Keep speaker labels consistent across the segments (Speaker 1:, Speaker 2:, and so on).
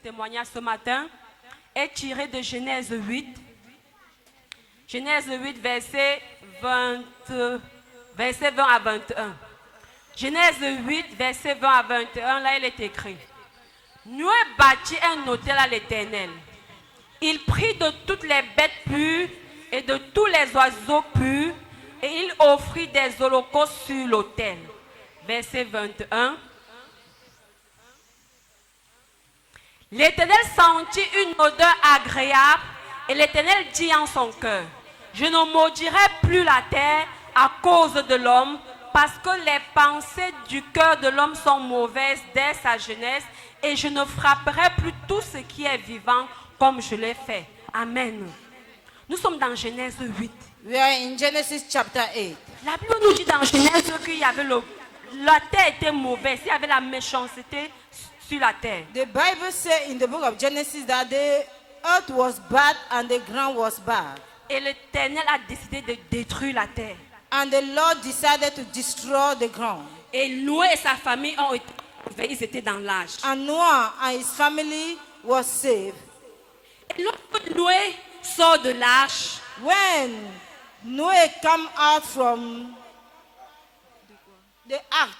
Speaker 1: témoignage ce matin est tiré de Genèse 8. Genèse 8, verset 20 à 21. Genèse 8, verset 20 à 21, là il est écrit. Noé bâtit un autel à l'Éternel. Il prit de toutes les bêtes pures et de tous les oiseaux purs et il offrit des holocaustes sur l'autel. Verset 21. L'Éternel sentit une odeur agréable et l'Éternel dit en son cœur, je ne maudirai plus la terre à cause de l'homme parce que les pensées du cœur de l'homme sont mauvaises dès sa jeunesse et je ne frapperai plus tout ce qui est vivant comme je l'ai fait. Amen. Nous sommes dans Genèse 8.
Speaker 2: We are in Genesis chapter 8.
Speaker 1: La Bible nous dit dans Genèse qu'il y avait la terre était mauvaise, il y avait la méchanceté sur la terre.
Speaker 2: The Bible says in the book of Genesis that the earth was bad and the ground was bad.
Speaker 1: Et l'Éternel a décidé de détruire la terre.
Speaker 2: And the Lord decided to destroy the ground.
Speaker 1: Et Noé et sa famille ont été sauvés, ils étaient dans l'âge.
Speaker 2: And Noah and his family was saved.
Speaker 1: Et lorsque Noé sort de l'arche,
Speaker 2: When Noah came out from the ark,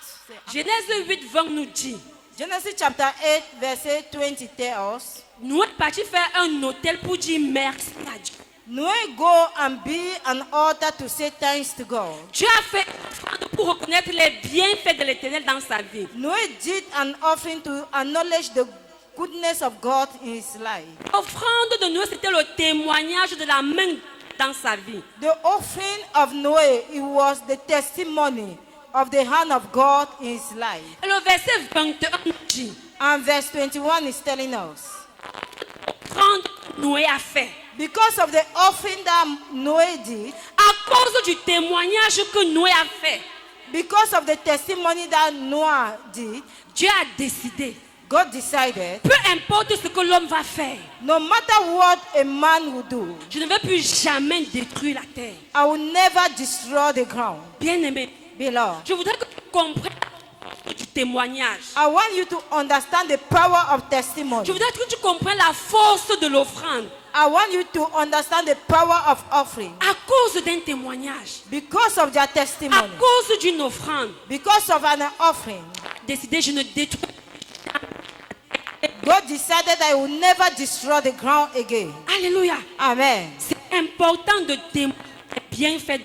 Speaker 1: Genèse 8, 20 nous dit,
Speaker 2: Genesis chapter 8 verse 20 tells us,
Speaker 1: Noé est parti faire un autel pour dire merci à Dieu.
Speaker 2: Noah go and build an altar to say thanks to God.
Speaker 1: Dieu a fait une offrande pour reconnaître les bienfaits de l'Éternel dans sa vie.
Speaker 2: Noah did an offering to acknowledge the goodness of God in his life.
Speaker 1: L'offrande de Noé, c'était le témoignage de la main dans sa vie.
Speaker 2: The offering of Noah, it was the testimony of the hand of God in his life.
Speaker 1: Et le verset 21 nous dit,
Speaker 2: And verse 21 is telling us,
Speaker 1: l'offrande que Noé a fait,
Speaker 2: because of the offering that Noah did,
Speaker 1: à cause du témoignage que Noé a fait,
Speaker 2: because of the testimony that Noah did,
Speaker 1: Dieu a décidé,
Speaker 2: God decided,
Speaker 1: peu importe ce que l'homme va faire,
Speaker 2: no matter what a man will do,
Speaker 1: je ne vais plus jamais détruire la terre.
Speaker 2: I will never destroy the ground.
Speaker 1: Bien-aimé,
Speaker 2: Beloved,
Speaker 1: je voudrais que tu comprennes du témoignage.
Speaker 2: I want you to understand the power of testimony.
Speaker 1: Je voudrais que tu comprennes la force de l'offrande.
Speaker 2: I want you to understand the power of offering.
Speaker 1: À cause d'un témoignage,
Speaker 2: Because of their
Speaker 1: à
Speaker 2: testimony,
Speaker 1: cause d'une offrande,
Speaker 2: because of an offering,
Speaker 1: décidé, je ne détruis.
Speaker 2: God decided I will never destroy the ground again.
Speaker 1: Alléluia.
Speaker 2: Amen.
Speaker 1: C'est important de témoigner les bienfaits.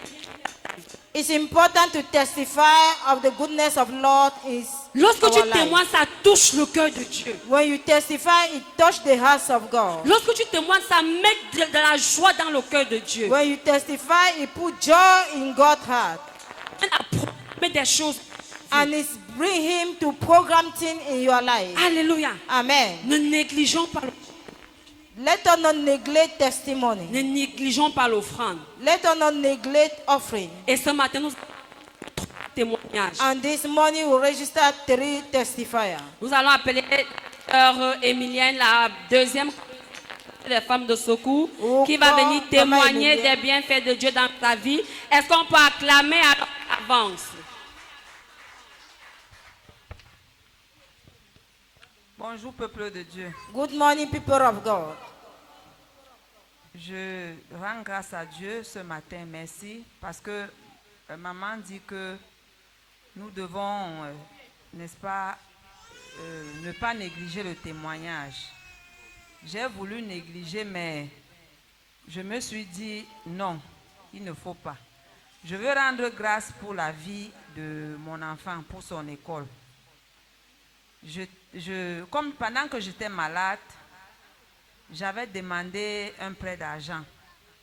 Speaker 2: It's important to testify of the goodness of Lord is
Speaker 1: Lorsque
Speaker 2: our
Speaker 1: tu
Speaker 2: life.
Speaker 1: témoignes, ça touche le cœur de Dieu.
Speaker 2: When you testify, it touches the hearts of God.
Speaker 1: Lorsque tu témoignes, ça met de la joie dans le cœur de Dieu.
Speaker 2: When you testify, it put joy in God's heart.
Speaker 1: À proclamer des choses.
Speaker 2: And it bring him to program things in your life.
Speaker 1: Alléluia.
Speaker 2: Amen.
Speaker 1: Ne négligeons pas,
Speaker 2: Let us not neglect testimony.
Speaker 1: ne négligeons pas l'offrande.
Speaker 2: Let us not neglect offering.
Speaker 1: Et ce matin, nous avons 3 témoignages.
Speaker 2: And this morning we register 3 testifiers.
Speaker 1: Nous allons appeler Sœur Émilienne, la deuxième des femmes de secours, qui va venir témoigner des bienfaits de Dieu dans sa vie. Est-ce qu'on peut acclamer à l'avance?
Speaker 3: Bonjour peuple de Dieu.
Speaker 2: Good morning, people of God.
Speaker 3: Je rends grâce à Dieu ce matin, merci, parce que maman dit que nous devons, n'est-ce pas, ne pas négliger le témoignage. J'ai voulu négliger, mais je me suis dit non, il ne faut pas. Je veux rendre grâce pour la vie de mon enfant, pour son école. Comme pendant que j'étais malade, j'avais demandé un prêt d'argent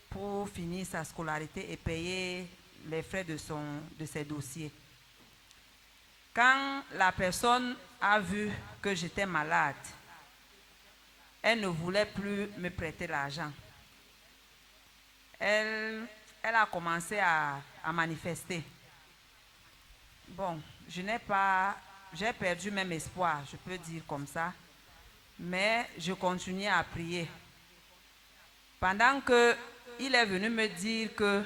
Speaker 3: pour finir sa scolarité et payer les frais de ses dossiers. Quand la personne a vu que j'étais malade, elle ne voulait plus me prêter l'argent. Elle a commencé à manifester. Bon, j'ai perdu même espoir, je peux dire comme ça. Mais je continuais à prier. Pendant qu'il est venu me dire que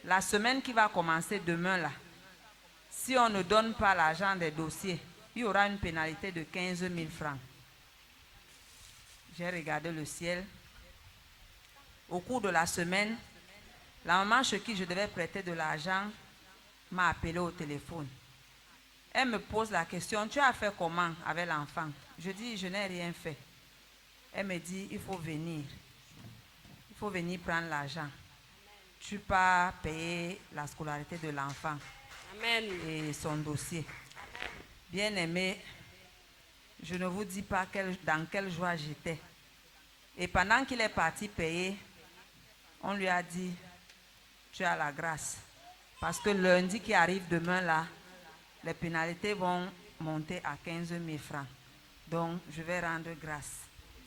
Speaker 3: la semaine qui va commencer demain là, si on ne donne pas l'argent des dossiers, il y aura une pénalité de 15 000 francs. j'ai regardé le ciel. Au cours de la semaine, la maman chez qui je devais prêter de l'argent m'a appelé au téléphone. Elle me pose la question, tu as fait comment avec l'enfant? Je dis, je n'ai rien fait. Elle me dit, il faut venir. Il faut venir prendre l'argent. Tu peux payer la scolarité de l'enfant et son dossier. Bien-aimé, je ne vous dis pas dans quelle joie j'étais. Et pendant qu'il est parti payer, on lui a dit, tu as la grâce. Parce que lundi qui arrive demain là, les pénalités vont monter à 15 000 francs. Donc, je vais rendre grâce.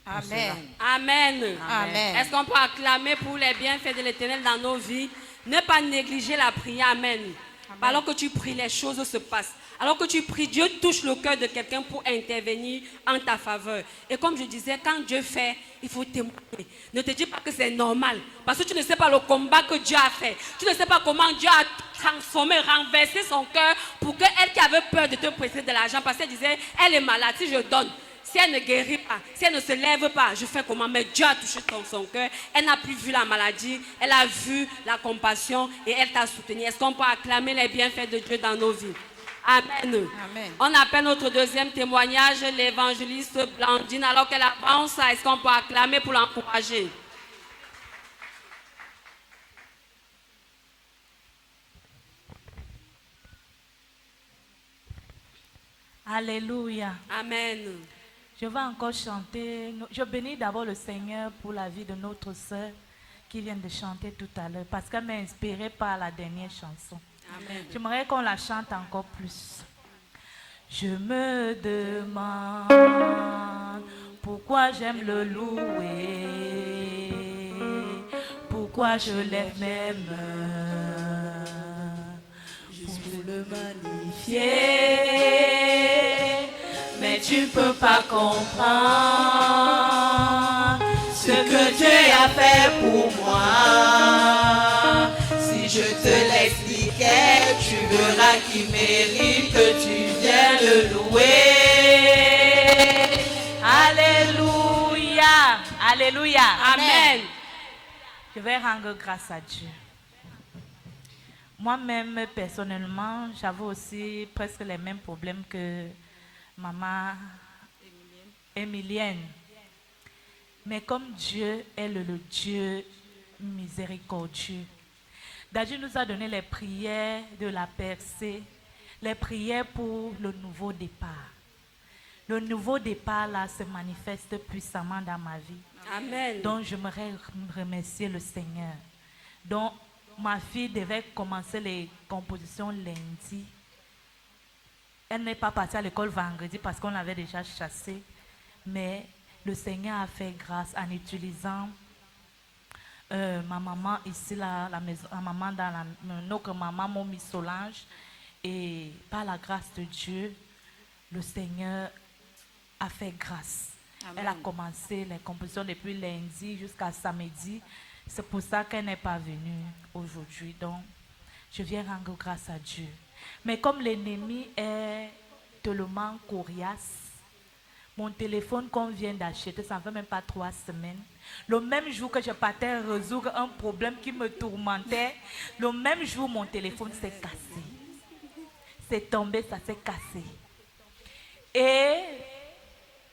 Speaker 2: Amen.
Speaker 1: Amen.
Speaker 2: Amen.
Speaker 1: Est-ce qu'on peut acclamer pour les bienfaits de l'Éternel dans nos vies? Ne pas négliger la prière. Amen. Alors que tu pries, les choses se passent. Alors que tu pries, Dieu touche le cœur de quelqu'un pour intervenir en ta faveur. Et comme je disais, quand Dieu fait, il faut témoigner. Ne te dis pas que c'est normal. Parce que tu ne sais pas le combat que Dieu a fait. Tu ne sais pas comment Dieu a transformé, renversé son cœur pour qu'elle qui avait peur de te prêter de l'argent, parce qu'elle disait, elle est malade, si je donne. Si elle ne guérit pas, si elle ne se lève pas, je fais comment? Mais Dieu a touché son cœur. Elle n'a plus vu la maladie, elle a vu la compassion et elle t'a soutenu. Est-ce qu'on peut acclamer les bienfaits de Dieu dans nos vies? Amen.
Speaker 2: Amen.
Speaker 1: On appelle notre deuxième témoignage l'évangéliste Blandine. Alors qu'elle avance, est-ce qu'on peut acclamer pour l'encourager?
Speaker 4: Alléluia.
Speaker 1: Amen.
Speaker 4: Je vais encore chanter. Je bénis d'abord le Seigneur pour la vie de notre sœur qui vient de chanter tout à l'heure parce qu'elle m'a inspirée par la dernière chanson.
Speaker 1: Amen.
Speaker 4: J'aimerais qu'on la chante encore plus. Je me demande pourquoi j'aime le louer, pourquoi je lève mes mains pour le magnifier. Mais tu peux pas comprendre ce que Dieu a fait pour moi. Si je te l'expliquais, tu verras qu'il mérite que tu viennes le louer. Alléluia. Alléluia.
Speaker 1: Amen.
Speaker 4: Je vais rendre grâce à Dieu. Moi-même, personnellement, j'avais aussi presque les mêmes problèmes que maman Émilienne. Mais comme Dieu est le Dieu miséricordieux, Dieu nous a donné les prières de la percée, les prières pour le nouveau départ. Le nouveau départ là se manifeste puissamment dans ma vie.
Speaker 1: Amen.
Speaker 4: Donc j'aimerais remercier le Seigneur. Donc ma fille devait commencer les compositions lundi. Elle n'est pas partie à l'école vendredi parce qu'on l'avait déjà chassée. Mais le Seigneur a fait grâce en utilisant ma maman ici, la maison, la maman dans notre maman, Momi Solange. Et par la grâce de Dieu, le Seigneur a fait grâce. Amen. Elle a commencé les compositions depuis lundi jusqu'à samedi. C'est pour ça qu'elle n'est pas venue aujourd'hui. Donc, je viens rendre grâce à Dieu. Mais comme l'ennemi est tellement coriace, mon téléphone qu'on vient d'acheter, ça ne fait même pas 3 semaines. Le même jour que je partais résoudre un problème qui me tourmentait, le même jour, mon téléphone s'est cassé. C'est tombé, ça s'est cassé. Et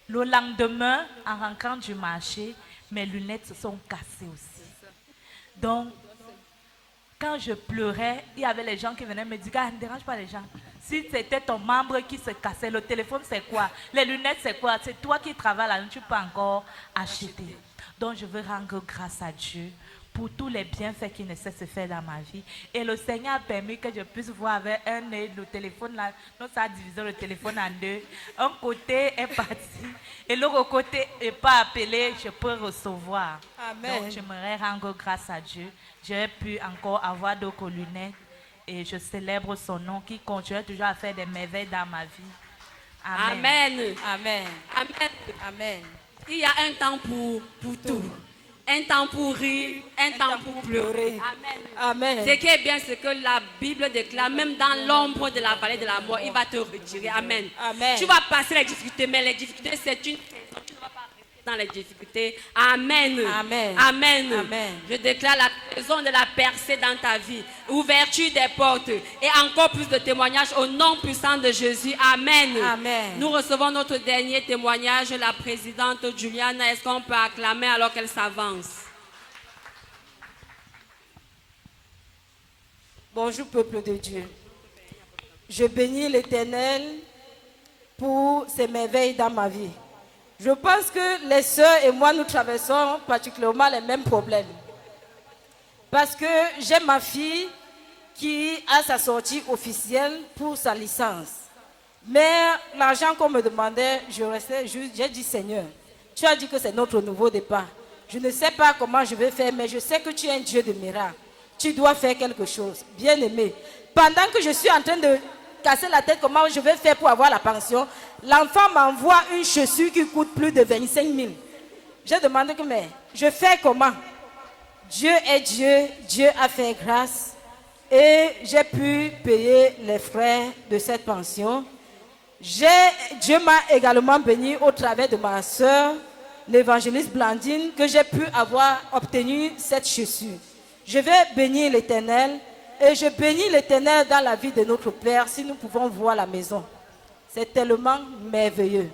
Speaker 4: le lendemain, en rentrant du marché, mes lunettes se sont cassées aussi. Donc, quand je pleurais, il y avait les gens qui venaient me dire, ne dérange pas les gens. Si c'était ton membre qui se cassait, le téléphone c'est quoi? Les lunettes c'est quoi? C'est toi qui travailles là, tu peux encore acheter. Donc je veux rendre grâce à Dieu pour tous les bienfaits qu'il ne cesse de faire dans ma vie. Et le Seigneur a permis que je puisse voir avec un œil le téléphone là. Donc ça a divisé le téléphone en deux. Un côté est parti et l'autre côté n'est pas appelé, je peux recevoir.
Speaker 2: Amen.
Speaker 4: Donc j'aimerais rendre grâce à Dieu. J'ai pu encore avoir d'autres lunettes et je célèbre son nom qui continue toujours à faire des merveilles dans ma vie. Amen.
Speaker 2: Amen.
Speaker 1: Amen.
Speaker 2: Amen.
Speaker 1: Il y a un temps pour tout. Un temps pour rire, un temps pour pleurer. Amen.
Speaker 2: Amen.
Speaker 1: Ce qui est bien, c'est que la Bible déclare, même dans l'ombre de la vallée de la mort, il va te retirer. Amen.
Speaker 2: Amen.
Speaker 1: Tu vas passer les difficultés, mais les difficultés, c'est une saison. Tu ne vas pas rester dans les difficultés. Amen.
Speaker 2: Amen.
Speaker 1: Amen.
Speaker 2: Amen.
Speaker 1: Je déclare la raison de la percée dans ta vie, ouverture des portes et encore plus de témoignages au nom puissant de Jésus. Amen.
Speaker 2: Amen.
Speaker 1: Nous recevons notre dernier témoignage, la présidente Juliana. Est-ce qu'on peut acclamer alors qu'elle s'avance?
Speaker 2: Bonjour peuple de Dieu. Je bénis l'Éternel pour ses merveilles dans ma vie. Je pense que les sœurs et moi, nous traversons particulièrement les mêmes problèmes. Parce que j'ai ma fille qui a sa sortie officielle pour sa licence. Mais l'argent qu'on me demandait, je restais juste, j'ai dit Seigneur, tu as dit que c'est notre nouveau départ. Je ne sais pas comment je vais faire, mais je sais que tu es un Dieu de miracles. Tu dois faire quelque chose. Bien aimé, pendant que je suis en train de casser la tête comment je vais faire pour avoir la pension, l'enfant m'envoie une chaussure qui coûte plus de 25 000. J'ai demandé que mais je fais comment? Dieu est Dieu, Dieu a fait grâce et j'ai pu payer les frais de cette pension. Dieu m'a également béni au travers de ma soeur, l'évangéliste Blandine, que j'ai pu avoir obtenu cette chaussure. Je vais bénir l'Éternel et je bénis l'Éternel dans la vie de notre Père si nous pouvons voir la maison. C'est tellement merveilleux.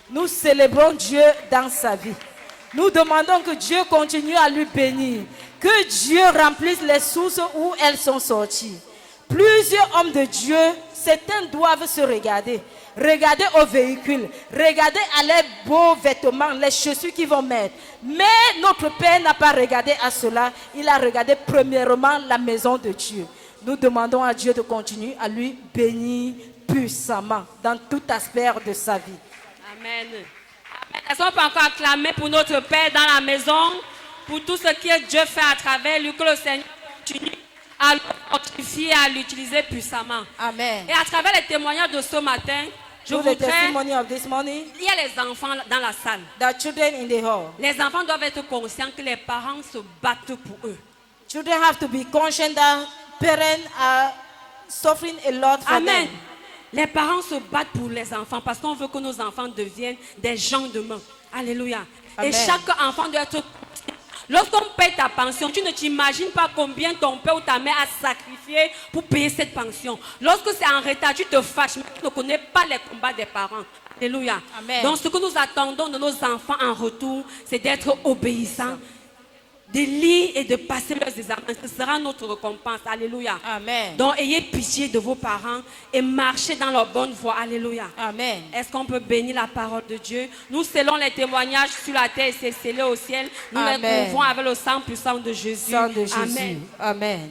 Speaker 2: Nous célébrons Dieu dans sa vie. Nous demandons que Dieu continue à lui bénir. Que Dieu remplisse les sources où elles sont sorties. Plusieurs hommes de Dieu, certains doivent se regarder. Regarder au véhicule. Regarder à leurs beaux vêtements, les chaussures qu'ils vont mettre. Mais notre Père n'a pas regardé à cela. Il a regardé premièrement la maison de Dieu. Nous demandons à Dieu de continuer à lui bénir puissamment dans tout aspect de sa vie.
Speaker 1: Amen. Est-ce qu'on peut encore acclamer pour notre Père dans la maison, pour tout ce que Dieu fait à travers lui, que le Seigneur continue à le fortifier, à l'utiliser puissamment.
Speaker 2: Amen.
Speaker 1: Et à travers les témoignages de ce matin, je
Speaker 2: Through the
Speaker 1: voudrais...
Speaker 2: testimony of this morning,
Speaker 1: Il y a les enfants dans la salle.
Speaker 2: the children in the hall.
Speaker 1: Les enfants doivent être conscients que les parents se battent pour eux.
Speaker 2: Children have to be conscious that parents are suffering a lot for
Speaker 1: Amen.
Speaker 2: them.
Speaker 1: Les parents se battent pour les enfants parce qu'on veut que nos enfants deviennent des gens de main. Alléluia.
Speaker 2: Amen.
Speaker 1: Et chaque enfant doit être... Lorsqu'on paye ta pension, tu ne t'imagines pas combien ton père ou ta mère a sacrifié pour payer cette pension. Lorsque c'est en retard, tu te fâches, mais tu ne connais pas les combats des parents. Alléluia.
Speaker 2: Amen.
Speaker 1: Donc ce que nous attendons de nos enfants en retour, c'est d'être obéissants, de lire et de passer leurs examens. Ce sera notre récompense. Alléluia.
Speaker 2: Amen.
Speaker 1: Donc ayez pitié de vos parents et marchez dans leur bonne voie. Alléluia.
Speaker 2: Amen.
Speaker 1: Est-ce qu'on peut bénir la parole de Dieu? Nous scellons les témoignages sur la terre et c'est scellé au ciel. Nous les
Speaker 2: Amen.
Speaker 1: couvrons avec le sang puissant de Jésus.
Speaker 2: Sang de Jésus.
Speaker 1: Amen.
Speaker 2: Amen.